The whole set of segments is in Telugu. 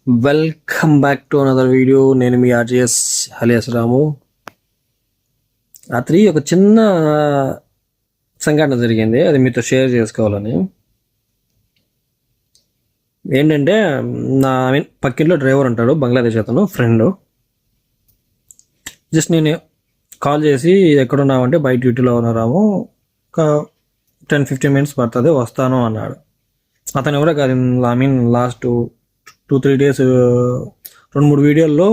Welcome back to another video. నేను మీ ఆర్జేఎస్ అలియాస్ రాము. రాత్రి ఒక చిన్న సంఘటన జరిగింది, అది మీతో షేర్ చేసుకోవాలని. ఏంటంటే పక్కింట్లో డ్రైవర్ ఉంటాడు, బంగ్లాదేశ్ అతను, ఫ్రెండ్. జస్ట్ నేను కాల్ చేసి ఎక్కడున్నామంటే బయట డ్యూటీలో ఉన్నారాము, ఒక 10-15 మినిట్స్ పడుతుంది, వస్తాను అన్నాడు. అతను ఎవరో కాదు, లాస్ట్ 2-3 డేస్ 2-3 వీడియోల్లో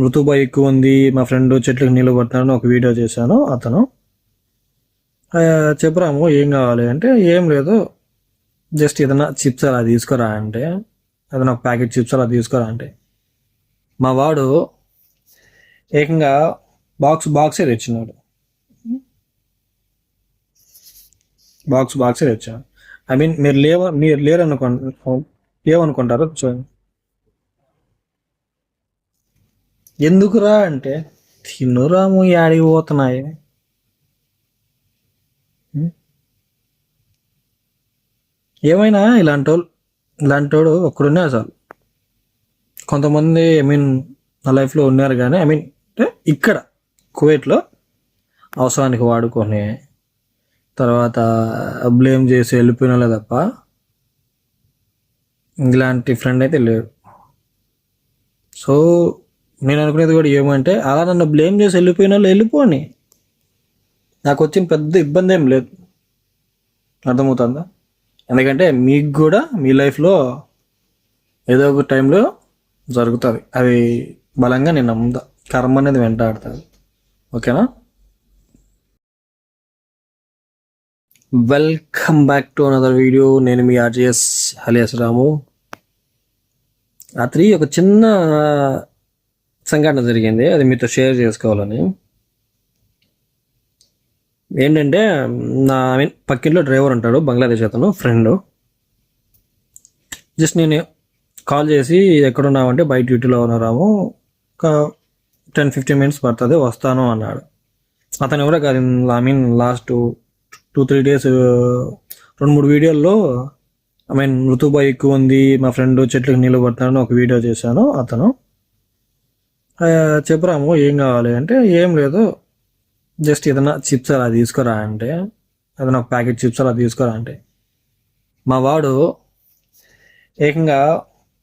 ఋతుబాయ్ ఎక్కువ ఉంది, మా ఫ్రెండ్ చెట్లకు నీళ్ళు పడుతున్నాడని ఒక వీడియో చేశాను. అతను చెప్పరాము ఏం కావాలి అంటే, ఏం లేదు, జస్ట్ ఏదైనా చిప్స్ అలా తీసుకురా అంటే, ఏదైనా ఒక ప్యాకెట్ చిప్స్ అలా తీసుకురా అంటే, మా వాడు ఏకంగా బాక్సే తెచ్చినాడు. బాక్సే తెచ్చాడు. మీరు లేవనుకుంటారు. చూడండి, ఎందుకురా అంటే, తిన్నురాము యాడికి పోతున్నాయి. ఏమైనా ఇలాంటోడు ఒక్కడున్నా చాలు. కొంతమంది నా లైఫ్లో ఉన్నారు, కానీ ఇక్కడ కువైట్లో అవసరానికి వాడుకొని తర్వాత బ్లేమ్ చేసి వెళ్ళిపోయిన వాళ్ళే తప్ప ఇలాంటి ఫ్రెండ్ అయితే లేడు. సో నేను అనుకునేది కూడా ఏమంటే, అలా నన్ను బ్లేమ్ చేసి వెళ్ళిపోయిన వాళ్ళు వెళ్ళిపోని, నాకు వచ్చిన పెద్ద ఇబ్బంది ఏం లేదు. అర్థమవుతుందా? ఎందుకంటే మీకు కూడా మీ లైఫ్లో ఏదో ఒక టైంలో జరుగుతుంది, అది బలంగా నేను నమ్ముతా. కర్మ అనేది వెంటాడుతుంది. ఓకేనా? Welcome back to another video. నేను మీ ఆర్జేఎస్ అలియాస్ రాము. రాత్రి ఒక చిన్న సంఘటన జరిగింది, అది మీతో షేర్ చేసుకోవాలని. ఏంటంటే పక్కింట్లో డ్రైవర్ ఉంటాడు, బంగ్లాదేశ్ అతను, ఫ్రెండ్. జస్ట్ నేను కాల్ చేసి ఎక్కడున్నామంటే బయట డ్యూటీలో ఉన్నారాము, ఒక 10-15 మినిట్స్ పడుతుంది, వస్తాను అన్నాడు. అతను ఎవరో కాదు, లాస్ట్ 2-3 డేస్ 2-3 వీడియోల్లో ఋతుబాయ్ ఎక్కువ ఉంది, మా ఫ్రెండ్ చెట్లకు నీళ్ళు పడుతున్నాడని ఒక వీడియో చేశాను. అతను చెప్పరాము ఏం కావాలి అంటే, ఏం లేదు, జస్ట్ ఏదైనా చిప్స్ అలా తీసుకురా అంటే, ఏదైనా ఒక ప్యాకెట్ చిప్స్ అలా తీసుకురా అంటే, మా వాడు ఏకంగా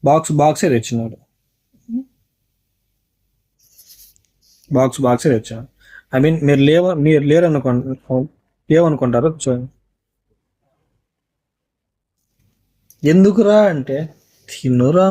బాక్సే తెచ్చినాడు. బాక్సే తెచ్చాడు. మీరు లేవనుకుంటారు. చూడండి, ఎందుకురా అంటే, తిన్నురా